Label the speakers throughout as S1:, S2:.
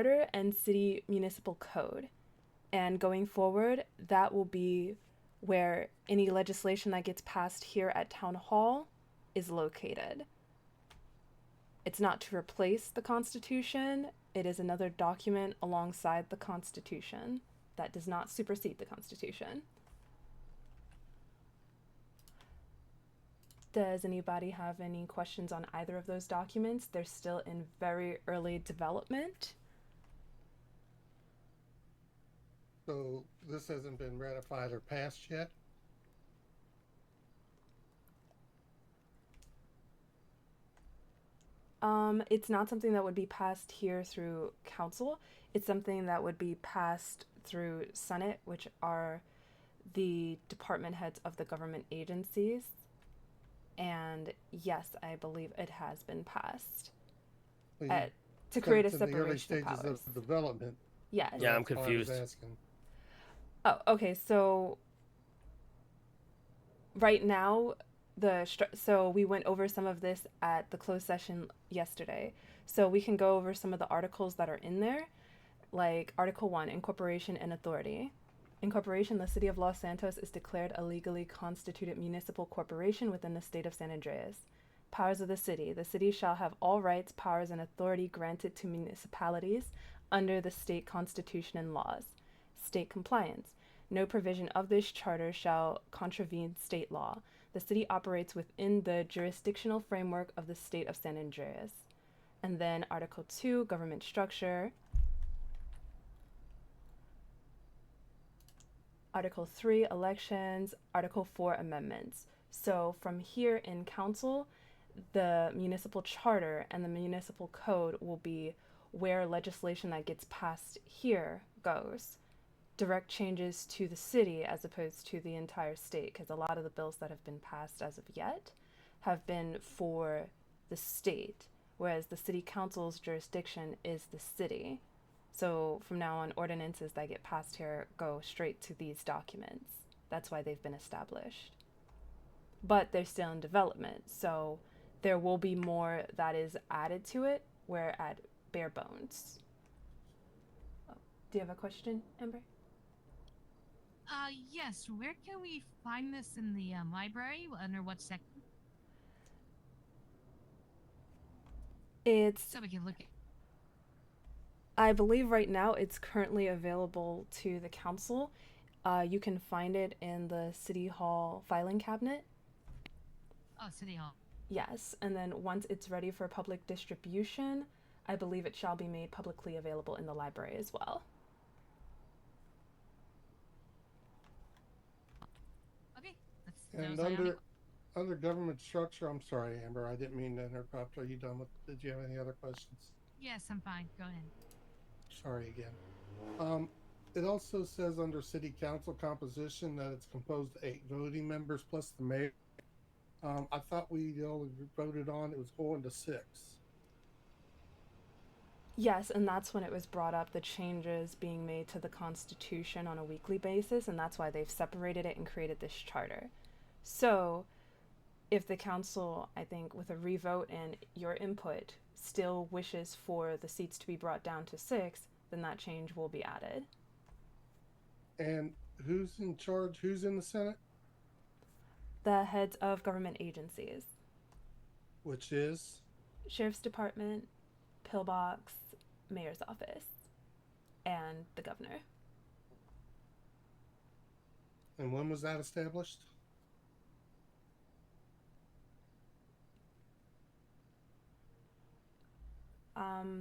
S1: charter and city municipal code. And going forward, that will be where any legislation that gets passed here at Town Hall is located. It's not to replace the Constitution, it is another document alongside the Constitution that does not supersede the Constitution. Does anybody have any questions on either of those documents? They're still in very early development.
S2: So this hasn't been ratified or passed yet?
S1: It's not something that would be passed here through council. It's something that would be passed through Senate, which are the department heads of the government agencies. And yes, I believe it has been passed
S2: Well,
S1: to
S2: said
S1: create a
S2: it's in the early
S1: separation of
S2: stages
S1: powers.
S2: of development.
S1: Yes.
S2: So
S3: Yeah, I'm
S2: that's why I was
S3: confused.
S2: asking.
S1: Oh, okay. So right now, so we went over some of this at the closed session yesterday. So we can go over some of the articles that are in there, like Article 1, Incorporation and Authority. Incorporation, the City of Los Santos is declared a legally constituted municipal corporation within the state of San Andreas. Powers of the city. The city shall have all rights, powers, and authority granted to municipalities under the state constitution and laws. State compliance. No provision of this charter shall contravene state law. The city operates within the jurisdictional framework of the state of San Andreas. And then Article 2, Government Structure. Article 3, Elections. Article 4, Amendments. So from here in council, the municipal charter and the municipal code will be where legislation that gets passed here goes. Direct changes to the city as opposed to the entire state, because a lot of the bills that have been passed as of yet have been for the state, whereas the city council's jurisdiction is the city. So from now on, ordinances that get passed here go straight to these documents. That's why they've been established. But they're still in development, so there will be more that is added to it, where at bare bones. Oh, do you have a question, Amber?
S4: Yes. Where can we find this in the library? Under what section?
S1: It's,
S4: So we can look at.
S1: I believe right now it's currently available to the council. You can find it in the City Hall filing cabinet.
S4: Oh, City Hall.
S1: Yes, and then once it's ready for public distribution, I believe it shall be made publicly available in the library as well.
S4: Okay.
S2: And under government structure, I'm sorry, Amber, I didn't mean to interrupt. Are you done with? Did you have any other questions?
S4: Yes, I'm fine. Go ahead.
S2: Sorry again. It also says under city council composition that it's composed of 8 voting members plus the mayor. I thought we only voted on it was going to 6.
S1: Yes, and that's when it was brought up, the changes being made to the Constitution on a weekly basis, and that's why they've separated it and created this charter. So, if the council, I think, with a revote and your input, still wishes for the seats to be brought down to 6, then that change will be added.
S2: And who's in charge? Who's in the Senate?
S1: The heads of government agencies.
S2: Which is?
S1: Sheriff's Department, Pillbox, Mayor's Office, and the governor.
S2: And when was that established?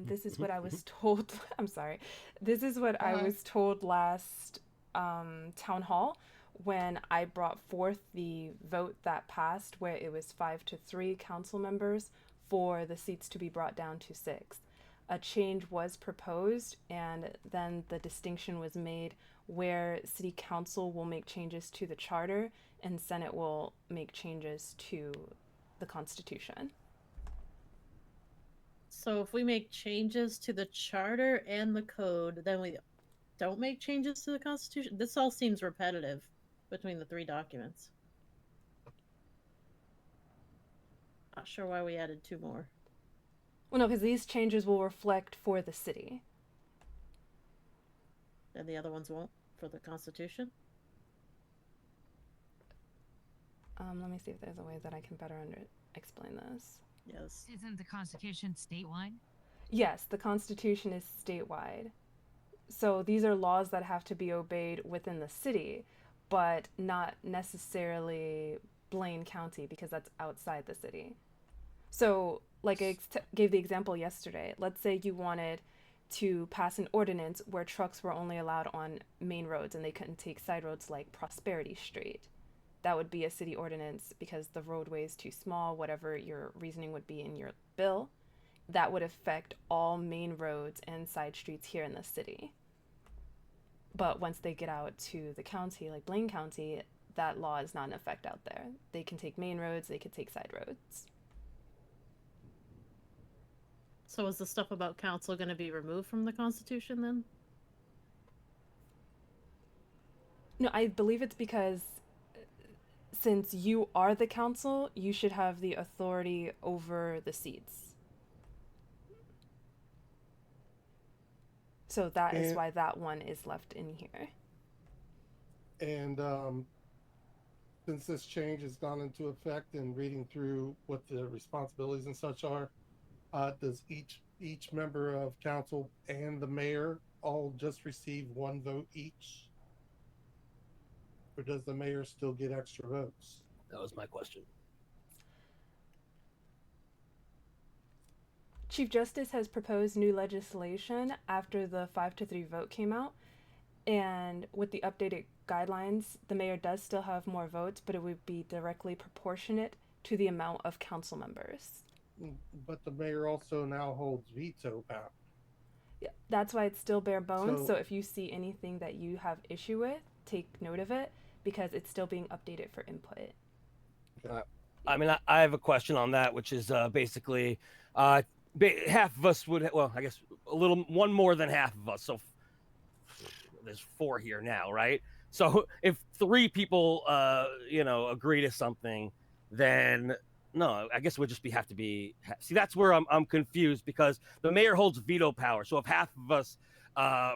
S1: This is what I was told. I'm sorry. This is what I was told last town hall when I brought forth the vote that passed, where it was 5-3 council members for the seats to be brought down to 6. A change was proposed, and then the distinction was made where city council will make changes to the charter and Senate will make changes to the Constitution.
S5: So if we make changes to the charter and the code, then we don't make changes to the Constitution? This all seems repetitive between the 3 documents. Not sure why we added 2 more.
S1: Well, no, because these changes will reflect for the city.
S5: and the other ones won't for the Constitution?
S1: Let me see if there's a way that I can better explain this.
S5: Yes.
S4: Isn't the Constitution statewide?
S1: Yes, the Constitution is statewide. So these are laws that have to be obeyed within the city, but not necessarily Blaine County because that's outside the city. So, like I gave the example yesterday, let's say you wanted to pass an ordinance where trucks were only allowed on main roads and they couldn't take side roads like Prosperity Street. That would be a city ordinance because the roadway is too small, whatever your reasoning would be in your bill. That would affect all main roads and side streets here in the city. But once they get out to the county, like Blaine County, that law is not in effect out there. They can take main roads, they can take side roads.
S5: So is the stuff about council going to be removed from the Constitution then?
S1: No, I believe it's because since you are the council, you should have the authority over the seats. So that is why that one is left in here.
S2: And since this change has gone into effect and reading through what the responsibilities and such are, does each member of council and the mayor all just receive one vote each? Or does the mayor still get extra votes?
S3: That was my question.
S1: Chief Justice has proposed new legislation after the 5-3 vote came out. And with the updated guidelines, the mayor does still have more votes, but it would be directly proportionate to the amount of council members.
S2: But the mayor also now holds veto power.
S1: Yeah, that's why it's still bare bones.
S2: So-
S1: So if you see anything that you have issue with, take note of it because it's still being updated for input.
S3: I mean, I have a question on that, which is basically half of us would, well, I guess one more than half of us. So there's 4 here now, right? So if 3 people, agree to something, then no, I guess it would just have to be. See, that's where I'm confused because the mayor holds veto power. So if half of us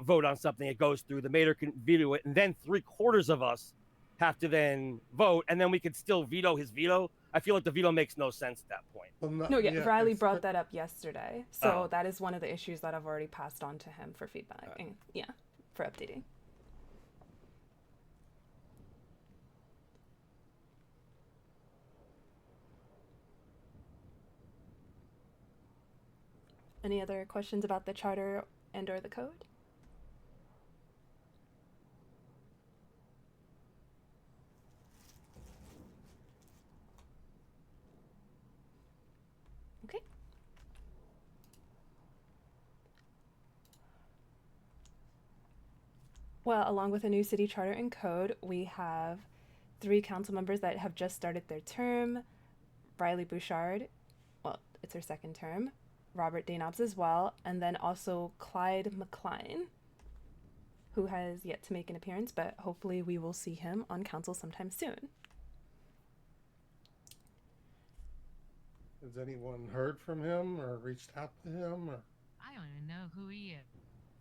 S3: vote on something, it goes through. The mayor can veto it, and then 3/4 of us have to then vote, and then we could still veto his veto. I feel like the veto makes no sense at that point.
S2: Well,
S1: No, yeah, Riley brought that up yesterday. So
S3: Oh.
S1: that is one of the issues that I've already passed on to him for feedback. And, yeah, for updating. Any other questions about the charter and or the code? Okay. Well, along with a new city charter and code, we have 3 council members that have just started their term. Riley Bouchard, well, it's her second term. Robert Daynobs as well, and then also Clyde McCline, who has yet to make an appearance, but hopefully we will see him on council sometime soon.
S2: Has anyone heard from him or reached out to him? Or
S4: I don't even know who he is.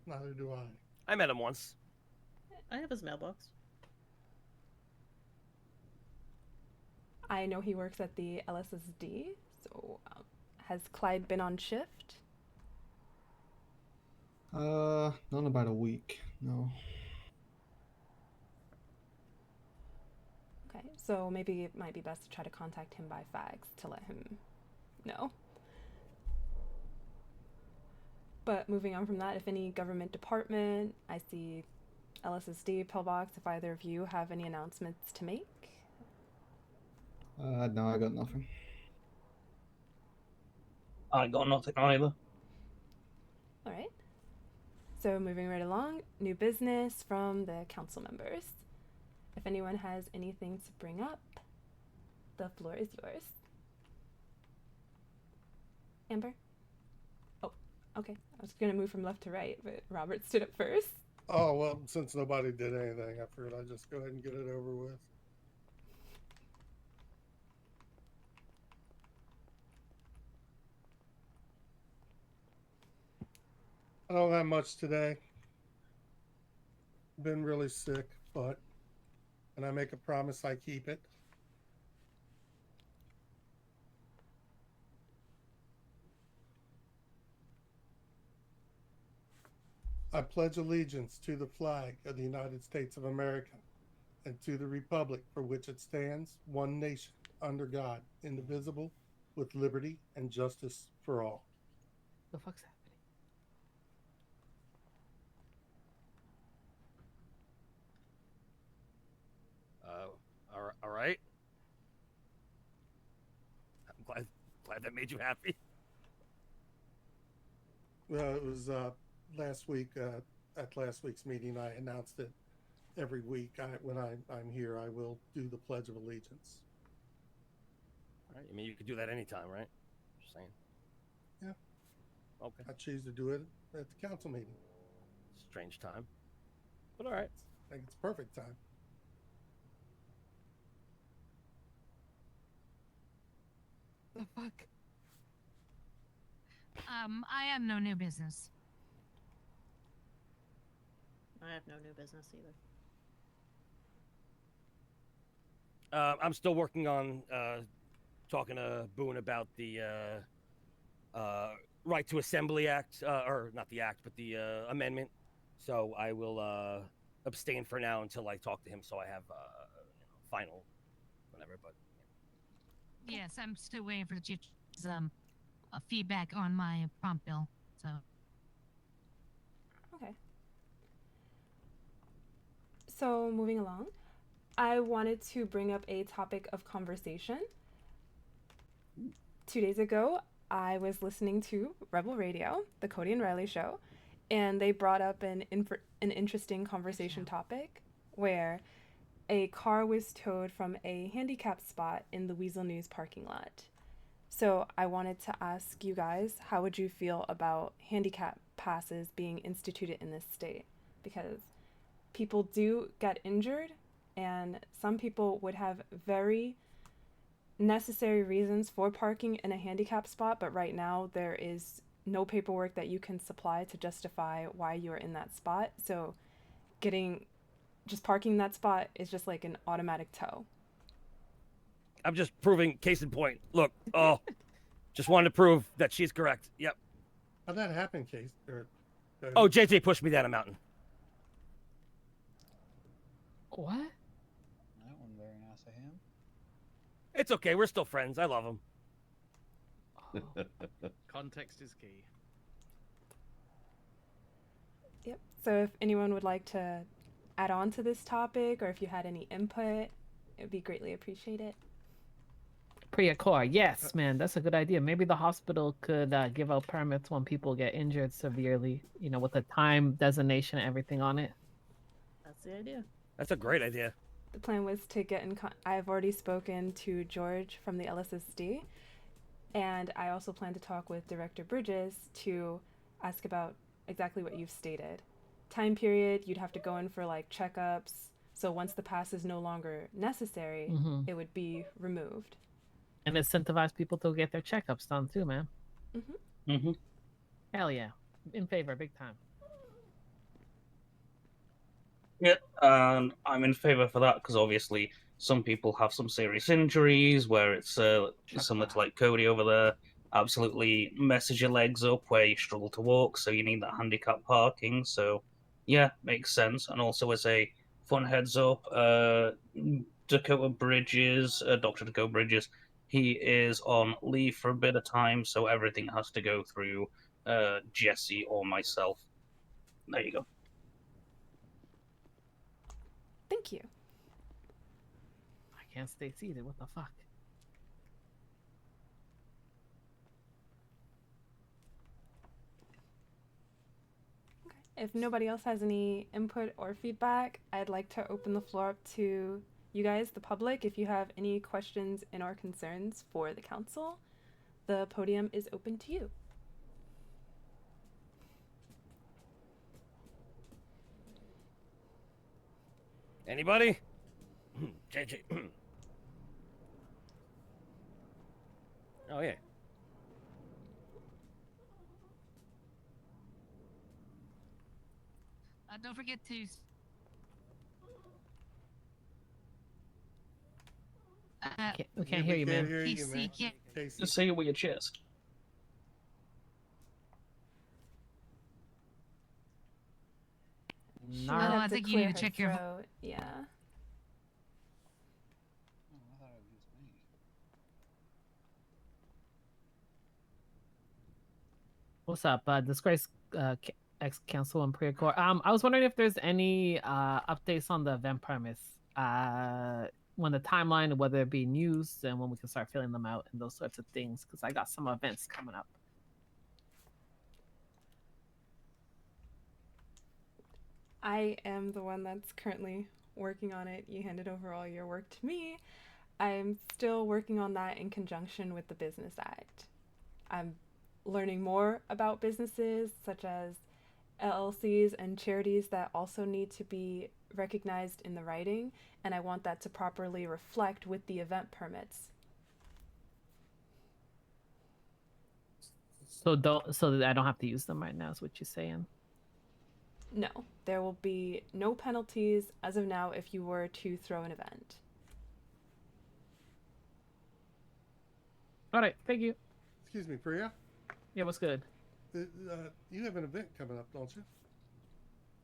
S2: neither do I.
S3: I met him once.
S5: I have his mailbox.
S1: I know he works at the LSSD, so has Clyde been on shift?
S6: Not in about a week. No.
S1: Okay, so maybe it might be best to try to contact him by fax to let him know. But moving on from that, if any government department, I see LSSD, pillbox, if either of you have any announcements to make.
S6: No, I got nothing.
S7: I got nothing either.
S1: All right. So moving right along, new business from the council members. If anyone has anything to bring up, the floor is yours. Amber? Oh, okay. I was going to move from left to right, but Robert stood up first.
S2: Oh, well, since nobody did anything, I figured I'd just go ahead and get it over with. I don't have much today. been really sick, but and I make a promise I keep it. I pledge allegiance to the flag of the United States of America and to the republic for which it stands, one nation, under God, indivisible, with liberty and justice for all.
S8: The fuck's happening?
S3: All right. I'm glad that made you happy.
S2: Well, it was last week at last week's meeting. I announced it every week. When I'm here, I will do the Pledge of Allegiance.
S3: All right. I mean, you could do that anytime, right? Just saying.
S2: Yeah.
S3: Okay.
S2: I choose to do it at the council meeting.
S3: Strange time, but all right.
S2: I think it's perfect time.
S8: The fuck?
S4: I have no new business.
S5: I have no new business either.
S3: I'm still working on talking to Boone about the Right to Assembly Act, or not the act, but the amendment. So I will abstain for now until I talk to him, so I have final, whatever. But
S4: Yes, I'm still waiting for the chief's feedback on my prompt bill. So
S1: Okay. So moving along, I wanted to bring up a topic of conversation. 2 days ago, I was listening to Rebel Radio, the Cody and Riley show, and they brought up an interesting conversation topic where a car was towed from a handicap spot in the Weasel News parking lot. So I wanted to ask you guys, how would you feel about handicap passes being instituted in this state? Because people do get injured, and some people would have very necessary reasons for parking in a handicap spot, but right now there is no paperwork that you can supply to justify why you're in that spot. So just parking that spot is just like an automatic tow.
S3: I'm just proving, case in point. Look, just wanted to prove that she's correct. Yep.
S2: How'd that happen, Case?
S3: Oh, JJ pushed me down a mountain.
S8: What?
S9: That one very nice of him.
S3: It's okay. We're still friends. I love him.
S10: Context is key.
S1: Yep. So if anyone would like to add on to this topic, or if you had any input, it would be greatly appreciated.
S8: Priya, yes, man, that's a good idea. Maybe the hospital could give out permits when people get injured severely, with a time designation and everything on it.
S5: That's the idea.
S3: That's a great idea.
S1: The plan was to get in I've already spoken to George from the LSSD, and I also plan to talk with Director Bridges to ask about exactly what you've stated. Time period, you'd have to go in for like checkups, so once the pass is no longer necessary, it would be removed.
S8: And incentivize people to get their checkups done too, man. Hell yeah. In favor, big time.
S7: Yeah, and I'm in favor for that because obviously some people have some serious injuries where it's similar to like Cody over there. Absolutely messes your legs up where you struggle to walk, so you need that handicap parking. So yeah, makes sense. And also as a fun heads up, Dakota Bridges, Dr. Dakota Bridges, he is on leave for a bit of time, so everything has to go through Jesse or myself. There you go.
S1: Thank you.
S8: I can't stay seated. What the fuck?
S1: Okay. If nobody else has any input or feedback, I'd like to open the floor up to you guys, the public. If you have any questions and or concerns for the council, the podium is open to you.
S3: Anybody? JJ. Oh, yeah.
S4: don't forget to
S8: We can't hear you,
S2: can't
S8: man.
S2: hear you,
S4: Casey,
S2: man.
S4: yeah.
S2: Casey.
S7: Just say it with your chest.
S1: She
S8: Nah.
S1: might
S4: Oh,
S1: have
S4: I
S1: to
S4: think you
S1: clear
S4: need to
S1: her
S4: check your vo-
S1: throat. Yeah.
S9: Oh, I thought it was just me.
S8: What's up, disgrace ex-council and pre-court? I was wondering if there's any updates on the event permits. When the timeline, whether it be news and when we can start filling them out and those sorts of things, because I got some events coming up.
S1: I am the one that's currently working on it. You handed over all your work to me. I'm still working on that in conjunction with the Business Act. I'm learning more about businesses such as LLCs and charities that also need to be recognized in the writing, and I want that to properly reflect with the event permits.
S8: So that I don't have to use them right now is what you're saying.
S1: No, there will be no penalties as of now if you were to throw an event.
S8: All right, thank you.
S2: Excuse me, Priya.
S8: Yeah, what's good?
S2: You have an event coming up, don't you?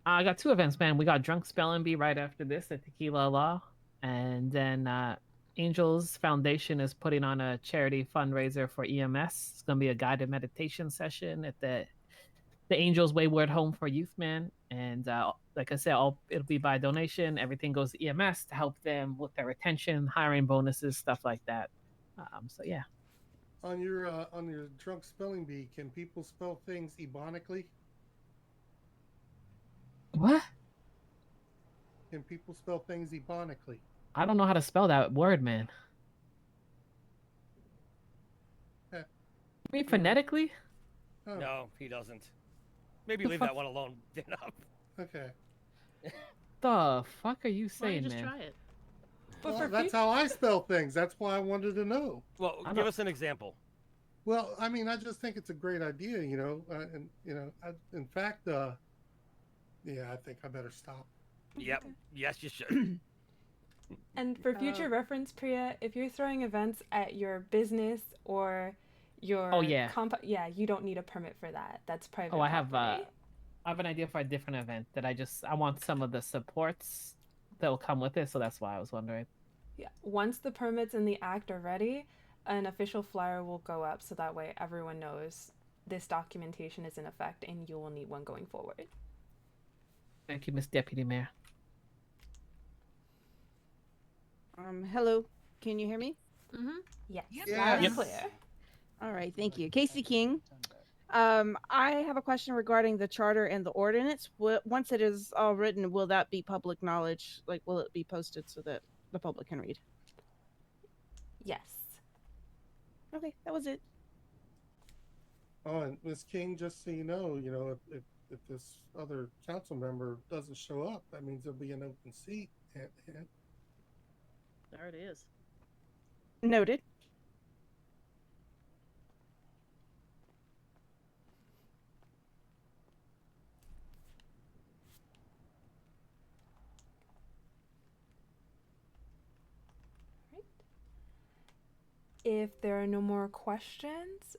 S8: I got two events, man. We got Drunk Spelling Bee right after this at Tequila Law, and then Angels Foundation is putting on a charity fundraiser for EMS. It's gonna be a guided meditation session at the Angels Wayward Home for Youth, man. And like I said, it'll be by donation. Everything goes to EMS to help them with their retention, hiring bonuses, stuff like that. So yeah.
S2: On your drunk spelling bee, can people spell things ebonically?
S8: What?
S2: Can people spell things ebonically?
S8: I don't know how to spell that word, man.
S2: Eh.
S8: You mean phonetically?
S2: Oh,
S3: No, he doesn't. Maybe
S8: The
S3: leave
S8: fuck?
S3: that one alone. Enough.
S2: okay.
S8: The fuck are you
S5: Why don't you
S8: saying,
S5: just
S8: man?
S5: try it?
S1: But
S2: Well,
S1: for
S2: that's how I spell things. That's why I wanted to know.
S3: Well,
S8: I
S3: give
S8: don't-
S3: us an example.
S2: Well, I mean, I just think it's a great idea, and in fact, yeah, I think I better stop.
S3: Yep. Yes, you should.
S1: And for future reference, Priya, if you're throwing events at your business or your yeah, you don't need a permit for that. That's private
S8: Oh, I have
S1: property.
S8: I have an idea for a different event that I want some of the supports that will come with it, so that's why I was wondering.
S1: Yeah. Once the permits and the act are ready, an official flyer will go up so that way everyone knows this documentation is in effect and you will need one going forward.
S8: Thank you, Miss Deputy Mayor.
S11: Hello. Can you hear me?
S1: Yes.
S4: Yep.
S1: Loud and
S7: Yep.
S1: clear.
S11: All right. Thank you. Casey King. I have a question regarding the charter and the ordinance. Once it is all written, will that be public knowledge? Like, will it be posted so that the public can read?
S1: Yes.
S11: Okay, that was it.
S2: Oh, and Ms. King, just so you know, if this other council member doesn't show up, that means there'll be an open seat. And
S5: There it is.
S11: Noted.
S1: If there are no more questions,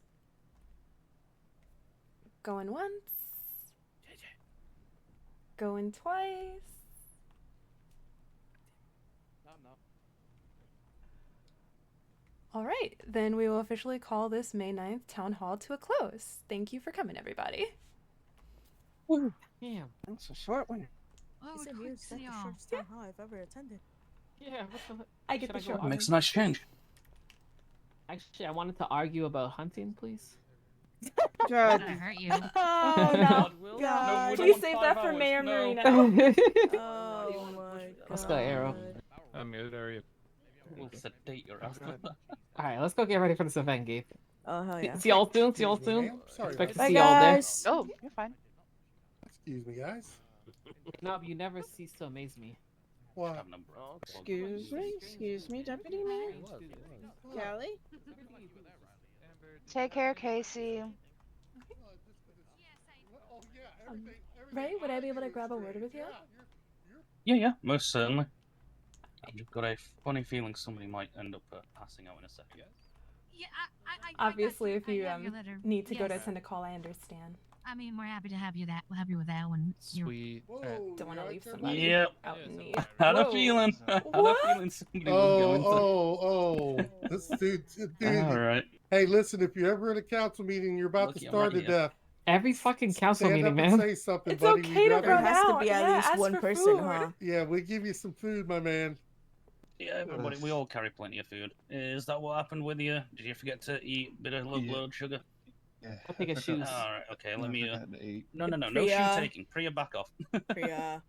S1: going once, going twice.
S10: No.
S1: All right, then we will officially call this May 9th Town Hall to a close. Thank you for coming, everybody.
S11: Woo.
S8: Damn.
S11: That's a short one.
S4: Oh,
S12: Same
S4: good
S12: here.
S4: to
S12: It's
S4: see
S12: like the
S4: y'all.
S12: shortest town hall I've ever attended.
S8: Yeah, what the
S1: I get
S8: Should
S1: the
S8: I go
S1: short
S8: on?
S7: Makes a nice change.
S8: Actually, I wanted to argue about hunting, please.
S11: God.
S4: Gonna hurt you.
S1: Oh, no.
S10: God, Will.
S11: God.
S10: we don't
S1: Please
S10: want
S1: save
S10: 5
S1: that for
S10: hours.
S1: Mayor
S10: No.
S1: Marino.
S12: Oh my god.
S8: Let's go, Arrow.
S10: I'm good, are you?
S7: We'll sedate your ass.
S8: All right, let's go get ready for this event, Gabe.
S12: Oh hell yeah.
S8: See y'all soon. See y'all
S2: Excuse me,
S8: soon.
S2: ma'am. Sorry
S8: Expect to
S2: about
S11: Bye,
S8: see y'all there.
S11: guys.
S12: Oh, you're fine.
S2: excuse me, guys.
S8: No, you never cease to amaze me.
S2: What?
S11: Excuse me, Deputy Mayor. Callie?
S12: Take care, Casey.
S1: Ray, would I be able to grab a word with you?
S7: Yeah, most certainly. I've just got a funny feeling somebody might end up passing out in a second.
S4: Yeah, I
S1: Obviously, if you
S4: I have your letter.
S1: need to go to
S4: Yes.
S1: Syndicol, I understand.
S4: I mean, we're happy to have you with that one.
S10: Sweet.
S1: Don't want to leave
S2: there?
S1: somebody
S7: Yep.
S1: out
S10: Yeah,
S1: in
S10: some
S1: need.
S10: pirate.
S7: I had a
S1: Whoa.
S7: feeling. I had a
S1: What?
S7: feeling somebody was going to.
S2: Oh, this dude.
S7: All right.
S2: Hey, listen, if you're ever in a council meeting, you're about
S7: Lucky
S2: to
S7: I'm
S2: starve
S7: right
S2: to
S7: here.
S2: death.
S8: Every fucking council
S2: Stand
S8: meeting,
S2: up and
S8: man.
S2: say something,
S1: It's
S2: buddy.
S1: okay to
S2: We'd
S12: There
S1: run
S2: rather-
S12: has to
S1: out.
S12: be at
S1: Yeah,
S12: least
S1: ask
S12: one
S1: for
S12: person,
S1: food.
S12: huh?
S2: Yeah, we give you some food, my man.
S7: Yeah, everybody, we all carry plenty of food. Is that what happened with you? Did you forget to eat a bit of low blood sugar?
S9: Yeah.
S8: I think it's shoes.
S7: All right, okay, let
S9: I
S7: me.
S9: forgot to eat.
S7: No shoe
S12: Priya.
S7: taking. Priya, back off.
S12: Priya.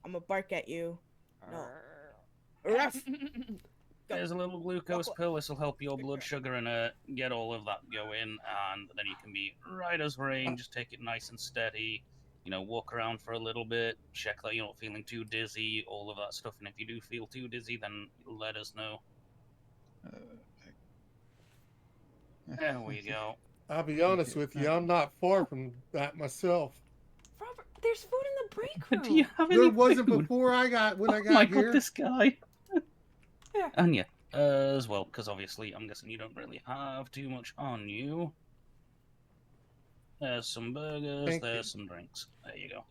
S12: I'm gonna bark at you. No. Ruff.
S7: There's a little glucose pill. This will help your blood sugar and get all of that going, and then you can be right as rain. Just take it nice and steady. You know, walk around for a little bit, check that you're not feeling too dizzy, all of that stuff. And if you do feel too dizzy, then let us know. There we go.
S2: I'll be honest with you, I'm not far from that myself.
S1: Robert, there's food in the break room.
S7: Do you have
S2: There
S7: any
S2: wasn't
S7: food?
S2: before I got when I
S7: Oh
S2: got
S7: my
S2: here.
S7: god, this guy.
S1: Yeah.
S7: And yeah, as well, because obviously I'm guessing you don't really have too much on you. There's some burgers,
S2: Thank
S7: there's
S2: you.
S7: some drinks. There you go.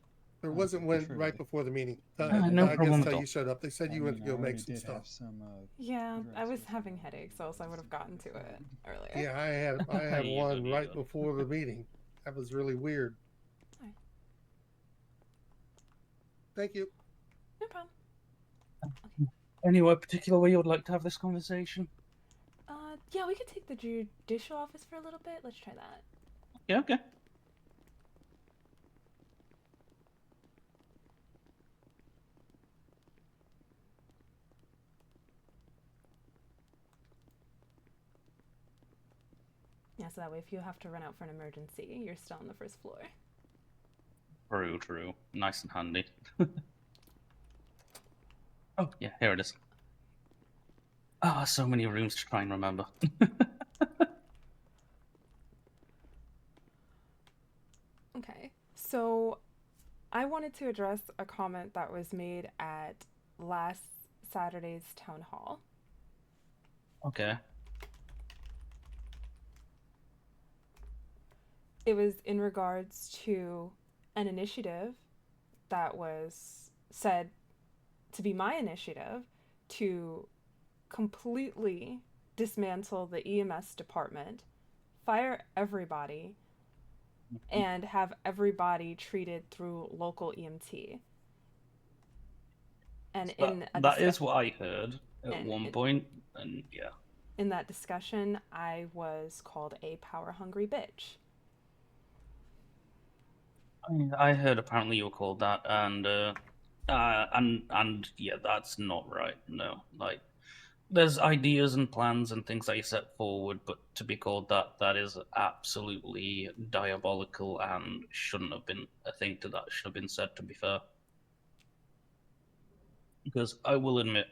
S2: There wasn't one right before the meeting.
S7: No
S2: I
S7: problem
S2: guess
S7: at
S2: how
S7: all.
S2: you showed up. They said you went to go make some stuff.
S1: Yeah, I was having headaches, so I would have gotten to it earlier.
S2: Yeah, I had
S7: You
S2: one
S7: good, you
S2: right
S7: good.
S2: before the meeting. That was really weird.
S1: Alright.
S2: Thank you.
S1: No problem.
S7: Anywhere particular where you would like to have this conversation?
S1: Yeah, we could take the judicial office for a little bit. Let's try that.
S7: Yeah, okay.
S1: Yeah, so that way if you have to run out for an emergency, you're still on the first floor.
S7: True. Nice and handy. Oh, yeah, here it is. Ah, so many rooms to try and remember.
S1: Okay, so I wanted to address a comment that was made at last Saturday's town hall.
S7: Okay.
S1: It was in regards to an initiative that was said to be my initiative to completely dismantle the EMS department, fire everybody, and have everybody treated through local EMT. And
S7: That is what I heard at one point, and yeah.
S1: In that discussion, I was called a power-hungry bitch.
S7: I heard apparently you were called that, and yeah, that's not right. No, like there's ideas and plans and things that you set forward, but to be called that, that is absolutely diabolical and shouldn't have been a thing that should have been said. To be fair, because I will admit,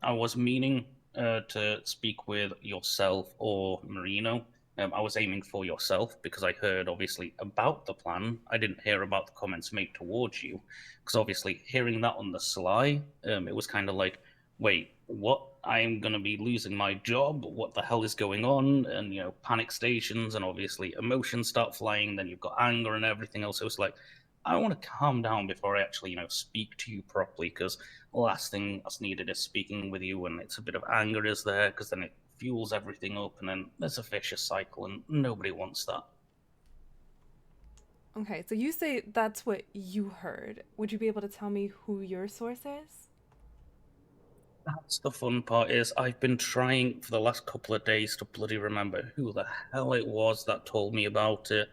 S7: I was meaning to speak with yourself or Marino. I was aiming for yourself because I heard obviously about the plan. I didn't hear about the comments made towards you, because obviously hearing that on the sly, it was kind of like, wait, what? I'm gonna be losing my job. What the hell is going on? And panic stations, and obviously emotions start flying. Then you've got anger and everything else. So it's like, I want to calm down before I actually, speak to you properly, because the last thing that's needed is speaking with you when it's a bit of anger is there, because then it fuels everything up, and then there's a vicious cycle, and nobody wants that.
S1: Okay, so you say that's what you heard. Would you be able to tell me who your source is?
S7: That's the fun part is I've been trying for the last couple of days to bloody remember who the hell it was that told me about it,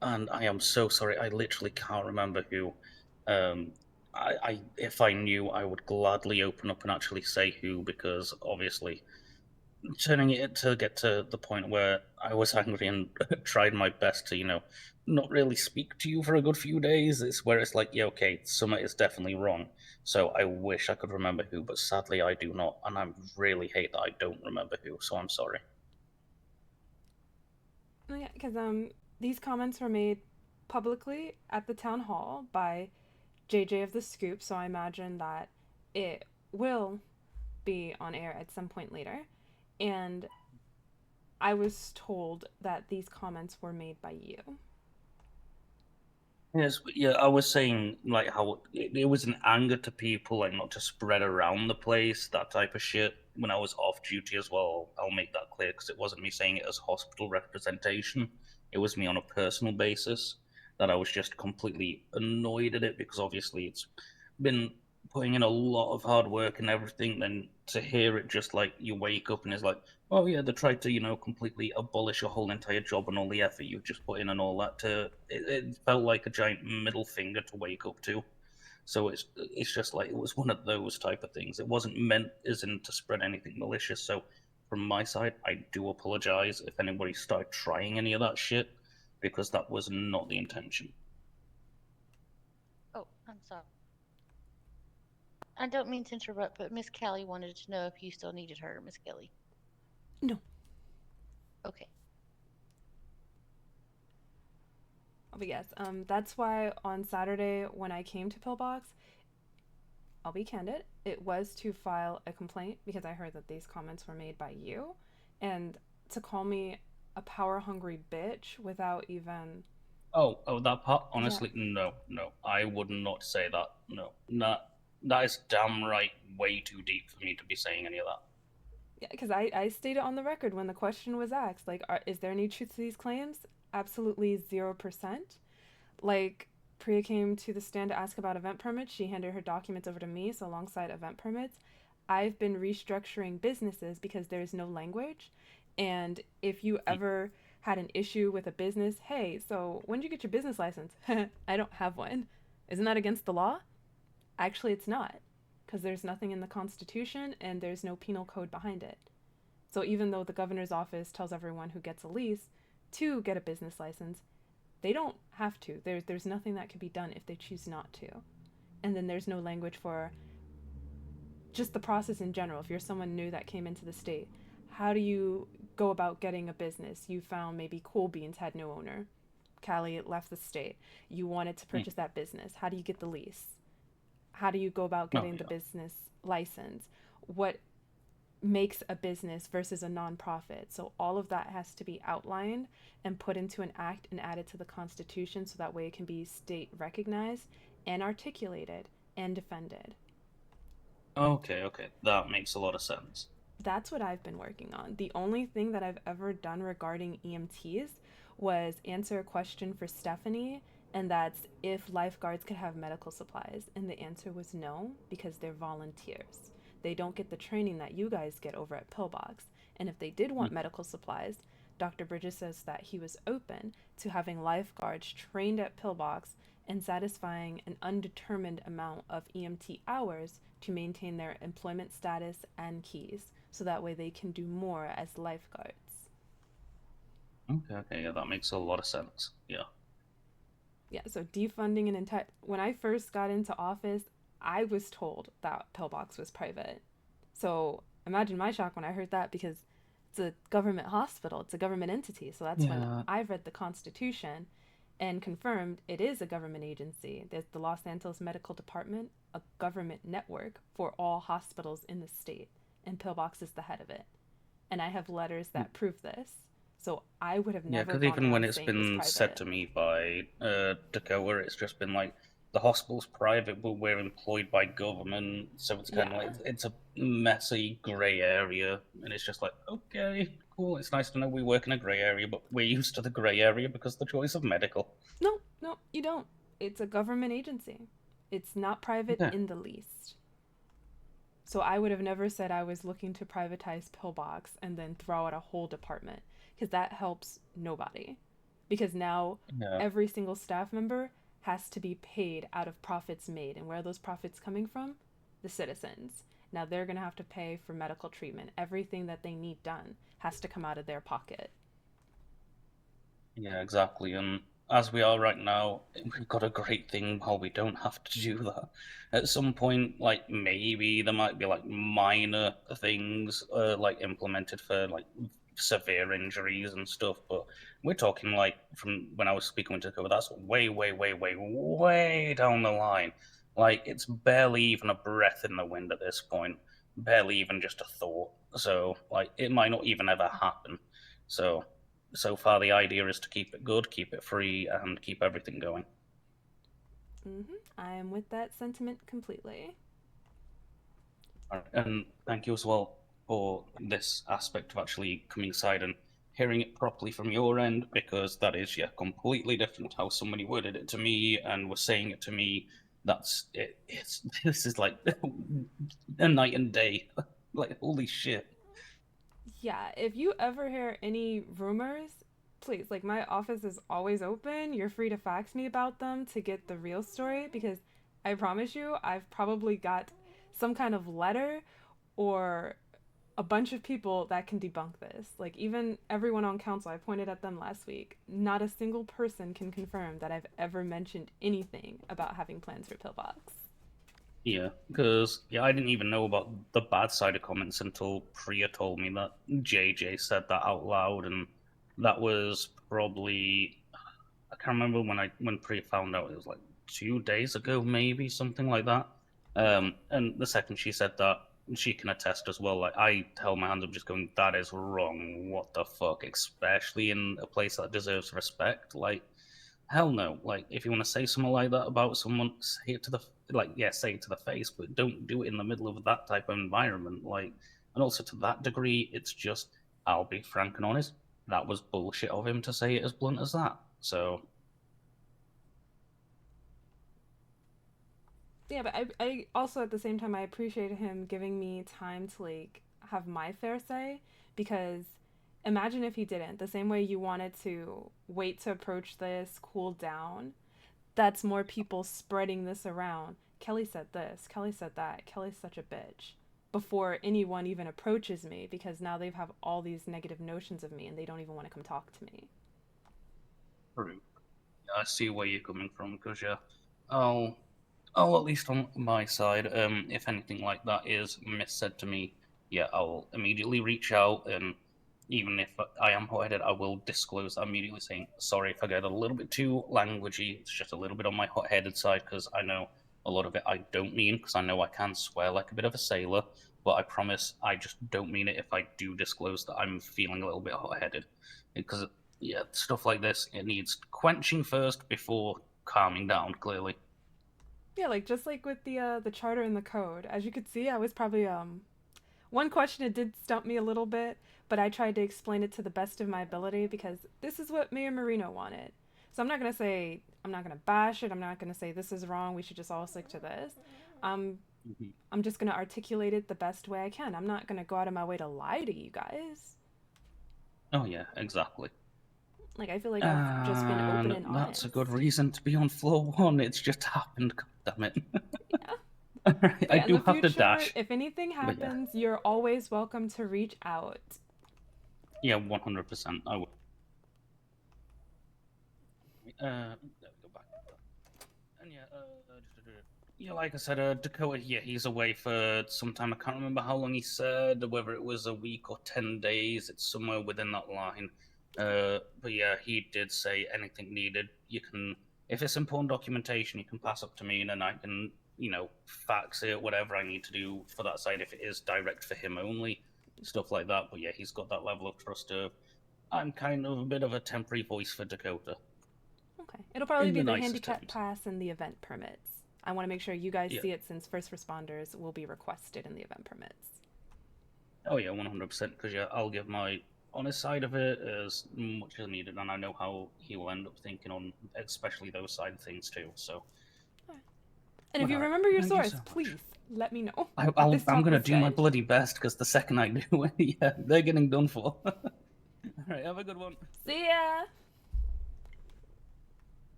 S7: and I am so sorry. I literally can't remember who. If I knew, I would gladly open up and actually say who, because obviously turning it to get to the point where I was angry and tried my best to, not really speak to you for a good few days. It's where it's like, yeah, okay, something is definitely wrong. So I wish I could remember who, but sadly I do not, and I really hate that I don't remember who. So I'm sorry.
S1: Oh, yeah, because these comments were made publicly at the town hall by JJ of the Scoop, so I imagine that it will be on air at some point later, and I was told that these comments were made by you.
S7: Yes, but yeah, I was saying like how it was an anger to people, like not to spread around the place, that type of shit. When I was off duty as well, I'll make that clear because it wasn't me saying it as hospital representation. It was me on a personal basis that I was just completely annoyed at it because obviously it's been putting in a lot of hard work and everything. Then to hear it just like you wake up and it's like, oh yeah, they tried to completely abolish your whole entire job and all the effort you've just put in and all that. It felt like a giant middle finger to wake up to. So it's just like it was one of those type of things. It wasn't meant as in to spread anything malicious. So from my side, I do apologize if anybody started trying any of that shit because that was not the intention.
S13: Oh, I'm sorry. I don't mean to interrupt, but Miss Kelly wanted to know if you still needed her, Miss Kelly.
S1: No.
S13: Okay.
S1: But yes, that's why on Saturday when I came to Pillbox, I'll be candid, it was to file a complaint because I heard that these comments were made by you, and to call me a power-hungry bitch without even...
S7: Oh, that part.
S1: Yeah.
S7: Honestly, no, I would not say that. No, that is damn right way too deep for me to be saying any of that.
S1: Yeah, because I stated on the record when the question was asked, like, is there any truth to these claims? Absolutely 0%. Like, Priya came to the stand to ask about event permits. She handed her documents over to me, so alongside event permits, I've been restructuring businesses because there's no language. And if you ever had an issue with a business, hey, so when did you get your business license? I don't have one. Isn't that against the law? Actually, it's not, because there's nothing in the Constitution and there's no penal code behind it. So even though the governor's office tells everyone who gets a lease to get a business license, they don't have to. There's nothing that can be done if they choose not to. And then there's no language for just the process in general. If you're someone new that came into the state, how do you go about getting a business? You found maybe Cool Beans had no owner. Callie left the state. You wanted to purchase that business. How do you get the lease? How do you go about getting the business license? What makes a business versus a nonprofit? So all of that has to be outlined and put into an act and added to the Constitution so that way it can be state recognized and articulated and defended.
S7: Okay, that makes a lot of sense.
S1: That's what I've been working on. The only thing that I've ever done regarding EMTs was answer a question for Stephanie, and that's if lifeguards could have medical supplies. And the answer was no, because they're volunteers. They don't get the training that you guys get over at Pillbox. And if they did want medical supplies, Dr. Bridges says that he was open to having lifeguards trained at Pillbox and satisfying an undetermined amount of EMT hours to maintain their employment status and keys, so that way they can do more as lifeguards.
S7: Okay, yeah, that makes a lot of sense. Yeah.
S1: Yeah, so defunding an entire... When I first got into office, I was told that Pillbox was private. So imagine my shock when I heard that, because it's a government hospital, it's a government entity. So that's when I read the Constitution and confirmed it is a government agency. There's the Los Santos Medical Department, a government network for all hospitals in the state, and Pillbox is the head of it. And I have letters that prove this. So I would have never.
S7: Yeah, because even when it's been said to me by Dakota, it's just been like the hospital's private, but we're employed by government, so it's kind of like it's a messy grey area, and it's just like, okay, cool. It's nice to know we work in a grey area, but we're used to the grey area because of the choice of medical.
S1: No, you don't. It's a government agency. It's not private in the least. So I would have never said I was looking to privatize Pillbox and then throw out a whole department, because that helps nobody. Because now every single staff member has to be paid out of profits made. And where are those profits coming from? The citizens. Now they're going to have to pay for medical treatment. Everything that they need done has to come out of their pocket.
S7: Yeah, exactly. And as we are right now, we've got a great thing how we don't have to do that. At some point, like maybe there might be like minor things like implemented for like severe injuries and stuff, but we're talking like from when I was speaking with Dakota, that's way down the line. Like, it's barely even a breath in the wind at this point, barely even just a thought. So, like, it might not even ever happen. So far, the idea is to keep it good, keep it free, and keep everything going.
S1: I am with that sentiment completely.
S7: And thank you as well for this aspect of actually coming aside and hearing it properly from your end, because that is, yeah, completely different how somebody worded it to me and was saying it to me. That's it. It's this is like a night and day. Like, holy shit.
S1: Yeah, if you ever hear any rumors, please, like, my office is always open. You're free to fax me about them to get the real story, because I promise you, I've probably got some kind of letter or a bunch of people that can debunk this. Like, even everyone on council, I pointed at them last week. Not a single person can confirm that I've ever mentioned anything about having plans for Pillbox.
S7: Yeah, because I didn't even know about the bad side of comments until Priya told me that JJ said that out loud, and that was probably, I can't remember when Priya found out. It was like 2 days ago, maybe something like that. And the second she said that, she can attest as well. Like, I held my hands up, just going, "That is wrong. What the fuck?" Especially in a place that deserves respect. Like, hell no. Like, if you want to say something like that about someone, say it to the say it to the face, but don't do it in the middle of that type of environment. Like, and also to that degree, it's just, I'll be frank and honest, that was bullshit of him to say it as blunt as that. So
S1: Yeah, but I also at the same time I appreciate him giving me time to like have my fair say, because imagine if he didn't. The same way you wanted to wait to approach this, cool down, that's more people spreading this around. Kelly said this, Kelly said that, Kelly's such a bitch. Before anyone even approaches me, because now they have all these negative notions of me and they don't even want to come talk to me.
S7: true. I see where you're coming from, because I'll, at least on my side, if anything like that is missaid to me, I'll immediately reach out, and even if I am hot-headed, I will disclose that immediately, saying sorry if I get a little bit too languagey. It's just a little bit on my hot-headed side, because I know a lot of it I don't mean, because I know I can swear like a bit of a sailor, but I promise I just don't mean it if I do disclose that I'm feeling a little bit hot-headed, because stuff like this, it needs quenching first before calming down, clearly.
S1: Yeah, like just like with the charter and the code. As you could see, I was probably one question, it did stump me a little bit, but I tried to explain it to the best of my ability, because this is what Mayor Marino wanted. So I'm not going to say, I'm not going to bash it. I'm not going to say this is wrong. We should just all stick to this. I'm just going to articulate it the best way I can. I'm not going to go out of my way to lie to you guys.
S7: Oh yeah, exactly.
S1: Like, I feel like I've just been open and honest.
S7: That's a good reason to be on floor one. It's just happened. God damn it.
S1: Yeah.
S7: Alright, I do have to
S1: future,
S7: dash.
S1: if anything happens, you're always welcome to reach out.
S7: Yeah, 100%. I will. Go back. And like I said, Dakota, he's away for some time. I can't remember how long he said, whether it was a week or 10 days. It's somewhere within that line. But yeah, he did say anything needed, you can, if it's important documentation, you can pass up to me, and then I can, fax it, whatever I need to do for that side, if it is direct for him only, stuff like that. But yeah, he's got that level of trust of, I'm kind of a bit of a temporary voice for Dakota.
S1: Okay. It'll probably be the handicap pass and the event permits. I want to make sure you guys see it, since first responders will be requested in the event permits.
S7: Oh yeah, 100%, because I'll give my honest side of it as much as needed, and I know how he will end up thinking on especially those side of things too, so.
S1: Right. And if you remember your source, please let me know.
S7: I'm going to do my bloody best, because the second I do, yeah, they're getting done for. Alright, have a good one.
S1: See ya!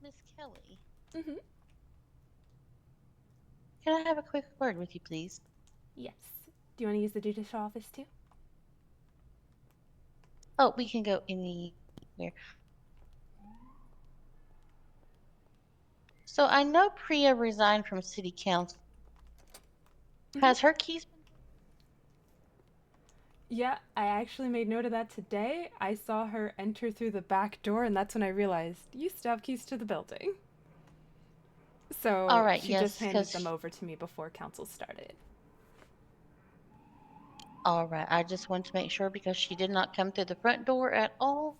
S13: Miss Kelly.
S1: Mm-hmm.
S13: Can I have a quick word with you, please?
S1: Yes. Do you want to use the judicial office too?
S13: Oh, we can go anywhere. So I know Priya resigned from city council. Has her keys been?
S1: Yeah, I actually made note of that today. I saw her enter through the back door, and that's when I realized you still have keys to the building. So
S13: All right,
S1: she just
S13: yes,
S1: handed them
S13: because
S1: over to me before council started.
S13: all right, I just wanted to make sure because she did not come through the front door at all.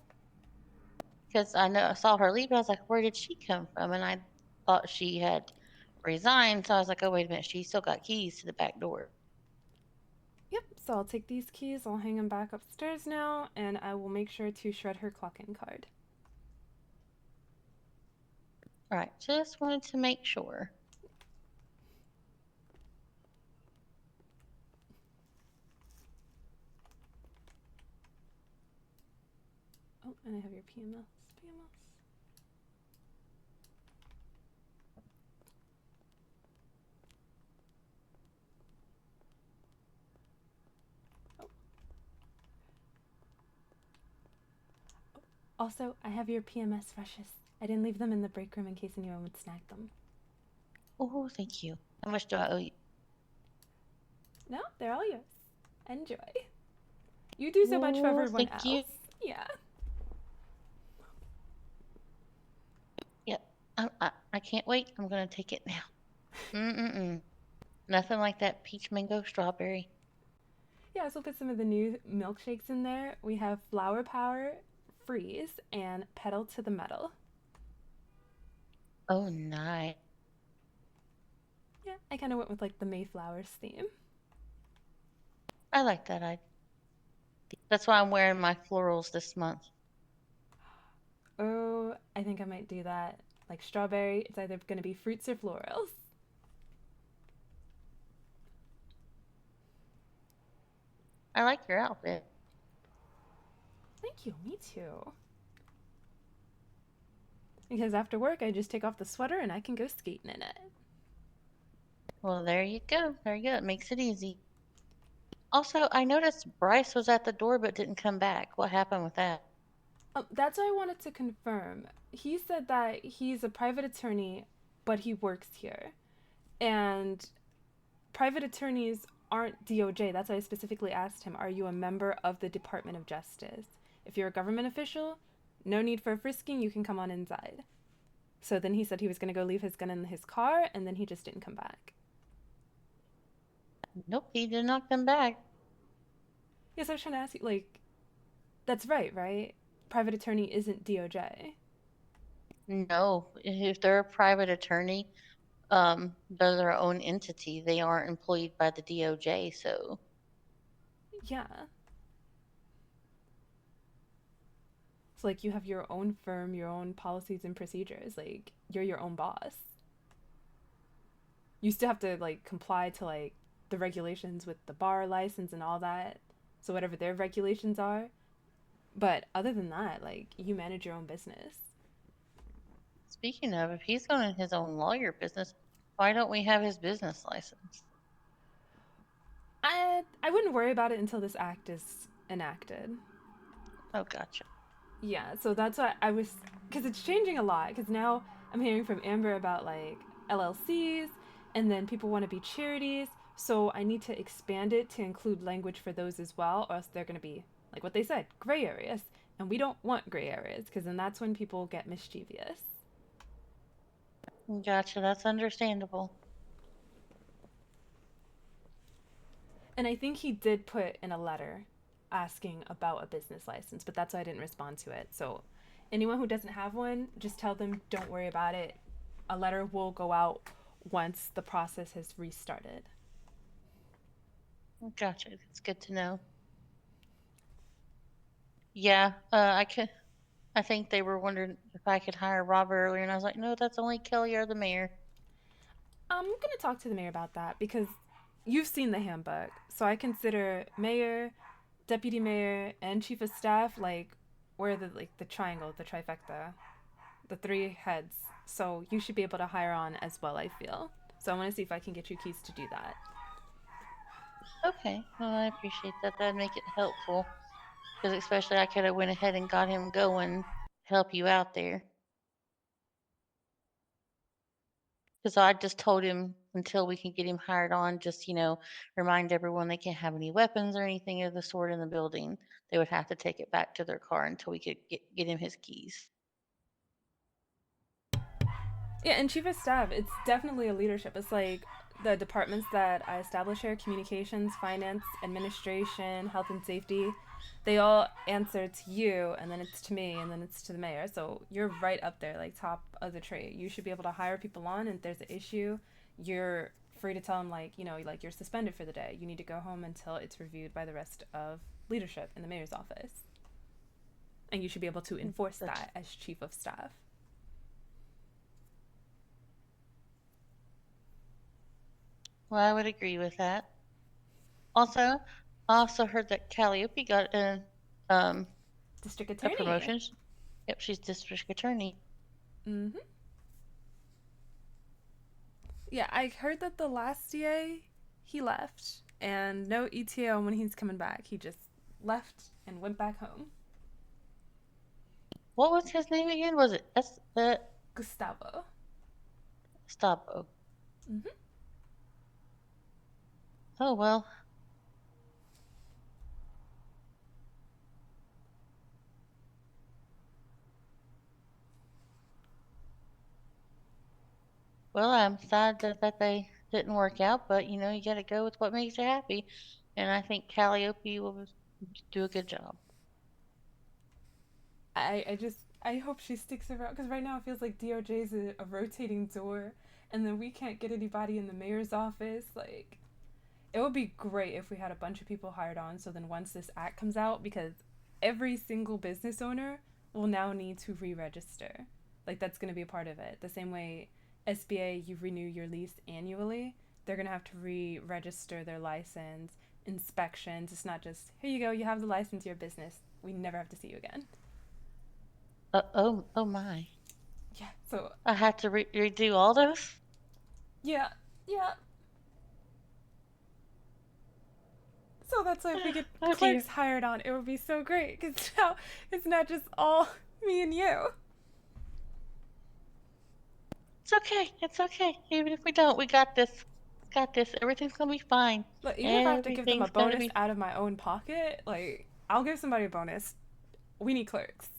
S13: Because I know I saw her leave, I was like, where did she come from? And I thought she had resigned, so I was like, oh wait a minute, she still got keys to the back door.
S1: Yep, so I'll take these keys, I'll hang them back upstairs now, and I will make sure to shred her clock-in card.
S13: All right, just wanted to make sure.
S1: Oh, and I have your PMS. PMS. Oh. Also, I have your PMS rushes. I didn't leave them in the break room in case anyone would snag them.
S13: Oh, thank you. How much do I owe you?
S1: No, they're all yours. Enjoy. You do so much for
S13: Oh,
S1: everyone
S13: thank you.
S1: else. Yeah.
S13: Yep, I can't wait. I'm gonna take it now. Mm-mm-mm. Nothing like that peach mango strawberry.
S1: Yeah, so we'll put some of the new milkshakes in there. We have Flower Power, Freeze, and Pedal to the Metal.
S13: Oh, nice.
S1: Yeah, I kind of went with like the Mayflowers theme.
S13: I like that. That's why I'm wearing my florals this month.
S1: Oh, I think I might do that. Like strawberry, it's either going to be fruits or florals.
S13: I like your outfit.
S1: Thank you, me too. Because after work, I just take off the sweater and I can go skating in it.
S13: Well, there you go. There you go. It makes it easy. Also, I noticed Bryce was at the door but didn't come back. What happened with that?
S1: That's what I wanted to confirm. He said that he's a private attorney, but he works here. And private attorneys aren't DOJ. That's why I specifically asked him, are you a member of the Department of Justice? If you're a government official, no need for frisking, you can come on inside. So then he said he was going to go leave his gun in his car, and then he just didn't come back.
S13: Nope, he did not come back.
S1: Yes, I was trying to ask you, like, that's right? Private attorney isn't DOJ.
S13: No, if they're a private attorney, they're their own entity. They aren't employed by the DOJ, so
S1: Yeah. So, like, you have your own firm, your own policies and procedures. Like, you're your own boss. You still have to, like, comply to, like, the regulations with the bar license and all that. So, whatever their regulations are. But other than that, like, you manage your own business.
S13: speaking of, if he's going his own lawyer business, why don't we have his business license?
S1: I wouldn't worry about it until this act is enacted.
S13: Oh, gotcha.
S1: Yeah, so that's what I was, because it's changing a lot. Because now I'm hearing from Amber about like LLCs, and then people want to be charities. So I need to expand it to include language for those as well, or else they're going to be, like what they said, gray areas. And we don't want gray areas, because then that's when people get mischievous.
S13: Gotcha, that's understandable.
S1: And I think he did put in a letter asking about a business license, but that's why I didn't respond to it. So anyone who doesn't have one, just tell them don't worry about it. A letter will go out once the process has restarted.
S13: Gotcha, that's good to know. Yeah, I think they were wondering if I could hire Robert earlier, and I was like, no, that's only Kelly or the mayor.
S1: I'm going to talk to the mayor about that because you've seen the handbook. So I consider mayor, deputy mayor, and chief of staff like we're the triangle, the trifecta, the three heads. So you should be able to hire on as well, I feel. So I want to see if I can get you keys to do that.
S13: Okay, well, I appreciate that. That'd make it helpful. Because especially I could have went ahead and got him going, help you out there. Because I just told him until we can get him hired on, just, remind everyone they can't have any weapons or anything of the sort in the building. They would have to take it back to their car until we could get him his keys.
S1: Yeah, and chief of staff, it's definitely a leadership. It's like the departments that I establish here: communications, finance, administration, health and safety. They all answer to you, and then it's to me, and then it's to the mayor. So you're right up there, like top of the tree. You should be able to hire people on, and if there's an issue, you're free to tell them, like, you know, like you're suspended for the day. You need to go home until it's reviewed by the rest of leadership in the mayor's office. And you should be able to enforce that as chief of staff.
S13: Well, I would agree with that. Also, I also heard that Calliope got
S1: district
S13: a
S1: attorney.
S13: promotion. Yep, she's district attorney.
S1: Mm-hmm. Yeah, I heard that the last DA, he left, and no ETO when he's coming back. He just left and went back home.
S13: What was his name again? Was it
S1: Gustavo?
S13: Gustavo.
S1: Mm-hmm.
S13: Oh well. Well, I'm sad that they didn't work out, but you know, you gotta go with what makes you happy. And I think Calliope will do a good job.
S1: I hope she sticks around, because right now it feels like DOJ is a rotating door, and then we can't get anybody in the mayor's office. Like, it would be great if we had a bunch of people hired on, so then once this act comes out, because every single business owner will now need to re-register. Like, that's going to be a part of it. The same way SBA, you renew your lease annually, they're going to have to re-register their license, inspections. It's not just, here you go, you have the license, your business. We never have to see you again.
S13: Oh my.
S1: Yeah, so
S13: I have to redo all those?
S1: Yeah. So that's why if we get clerks hired on, it would be so great, because now it's not just all me and you.
S13: It's okay. Even if we don't, we got this. Got this. Everything's gonna be fine.
S1: But even if I have to give them a bonus out of my own pocket, like, I'll give somebody a bonus. We need clerks.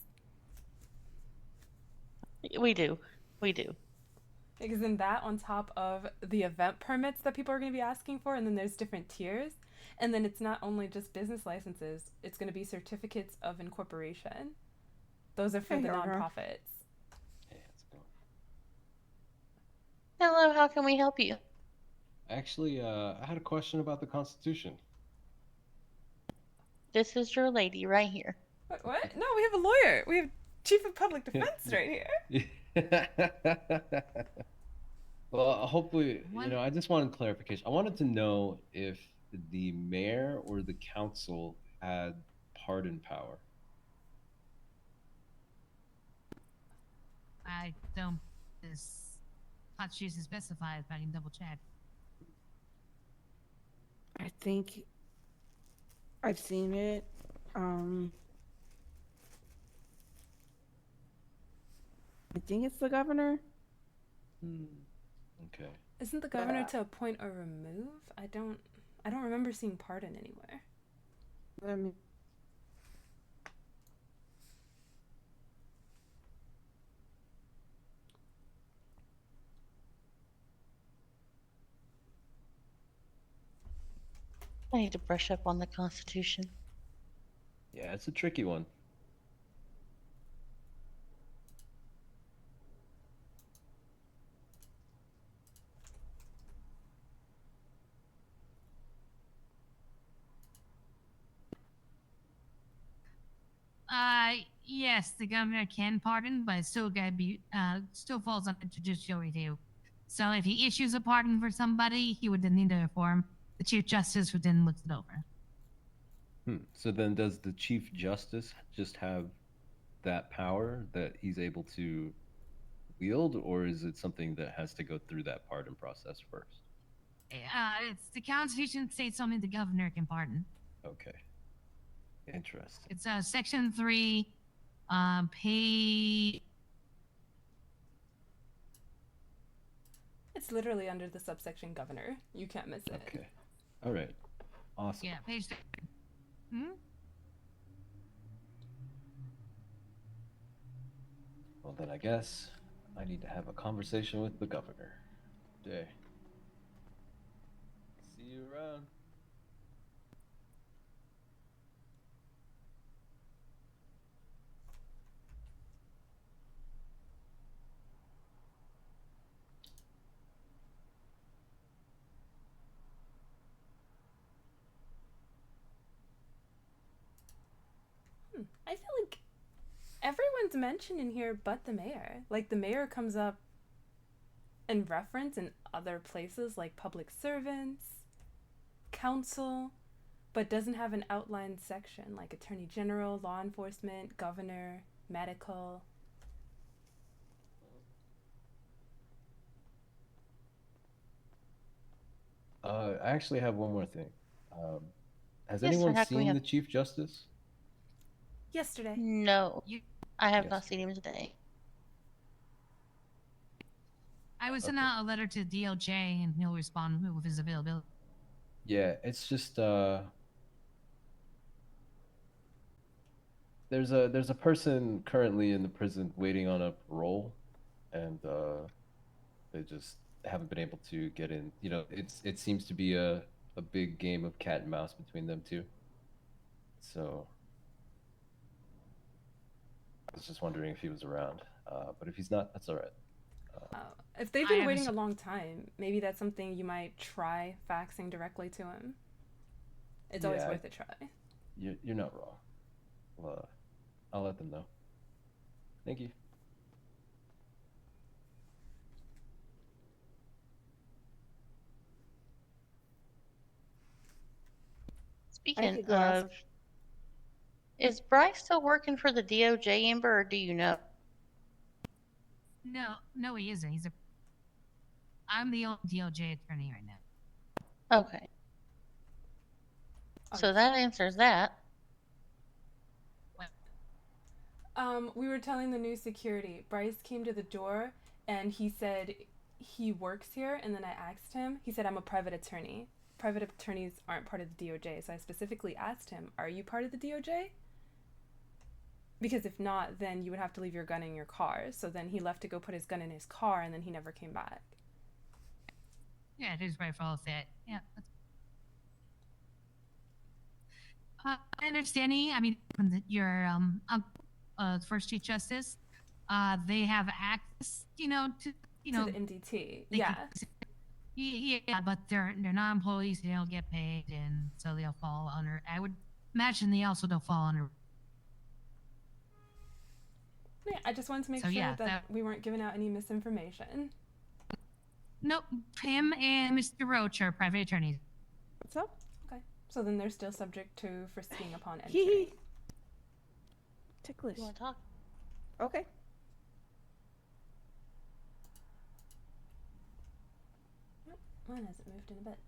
S13: We do.
S1: Because then that on top of the event permits that people are going to be asking for, and then there's different tiers. And then it's not only just business licenses, it's going to be certificates of incorporation. Those are for the nonprofits.
S13: Hello, how can we help you?
S14: Actually, I had a question about the Constitution.
S13: This is your lady right here.
S1: What? No, we have a lawyer. We have Chief of Public Defense right here.
S14: Well, hopefully, I just wanted clarification. I wanted to know if the mayor or the council had pardon power.
S4: I don't. This Constitution specifies, but I can double check.
S11: I think I've seen it. I think it's the governor.
S14: Okay.
S1: Isn't the governor to appoint or remove? I don't remember seeing pardon anywhere.
S13: I need to brush up on the Constitution.
S14: Yeah, it's a tricky one.
S4: Yes, the governor can pardon, but it still gotta be still falls under judicial review. So if he issues a pardon for somebody, he would then need to inform the Chief Justice, who then looks it over.
S14: So then does the Chief Justice just have that power that he's able to wield, or is it something that has to go through that pardon process first?
S4: It's the Constitution states only the governor can pardon.
S14: Okay. Interesting.
S4: It's Section 3, page.
S1: It's literally under the subsection governor. You can't miss it.
S14: Okay. All right. Awesome.
S4: Yeah, page 3.
S14: Well, then I guess I need to have a conversation with the governor. Day. See you around.
S1: I feel like everyone's mentioned in here but the mayor. Like, the mayor comes up in reference in other places like public servants, council, but doesn't have an outlined section like attorney general, law enforcement, governor, medical.
S14: I actually have one more thing. Has
S13: Yes, sir.
S14: anyone
S13: How can we
S14: seen
S13: help?
S14: the Chief Justice?
S1: Yesterday.
S13: No, I have
S14: Yes.
S13: not seen him today.
S4: I would send
S14: Okay.
S4: out a letter to DOJ and he'll respond with his availability.
S14: Yeah, it's just there's a person currently in the prison waiting on a parole, and they just haven't been able to get in. You know, it seems to be a big game of cat and mouse between them two. So I was just wondering if he was around. But if he's not, that's all right.
S1: If they've
S4: I
S1: been
S4: haven't
S1: waiting a
S4: se-
S1: long time, maybe that's something you might try faxing directly to him. It's always
S14: Yeah,
S1: worth a try.
S14: You're not wrong. Well, I'll let them know. Thank you.
S13: Speaking
S11: could go ask-
S13: of, is Bryce still working for the DOJ, Amber, or do you know?
S4: No, he isn't. I'm the only DOJ attorney right now.
S13: Okay. So that answers that.
S1: We were telling the new security. Bryce came to the door and he said he works here, and then I asked him. He said, I'm a private attorney. Private attorneys aren't part of the DOJ, so I specifically asked him, are you part of the DOJ? Because if not, then you would have to leave your gun in your car. So then he left to go put his gun in his car, and then he never came back.
S4: Yeah, it is right for all of that. Yeah. My understanding, I mean, from your first Chief Justice, they have access, to
S1: to the MDT. Yeah.
S4: Yeah, but they're not employees. They don't get paid, and so they'll fall under. I would imagine they also don't fall under.
S1: Yeah, I just wanted to make
S4: So,
S1: sure
S4: yeah,
S1: that we weren't giving out any misinformation.
S4: Nope, him and Mr. Roach are private attorneys.
S11: What's up?
S1: Okay. So then they're still subject to frisking upon entry.
S11: Ticklish.
S13: You want to talk?
S11: Okay.
S1: Mine hasn't moved in a bit.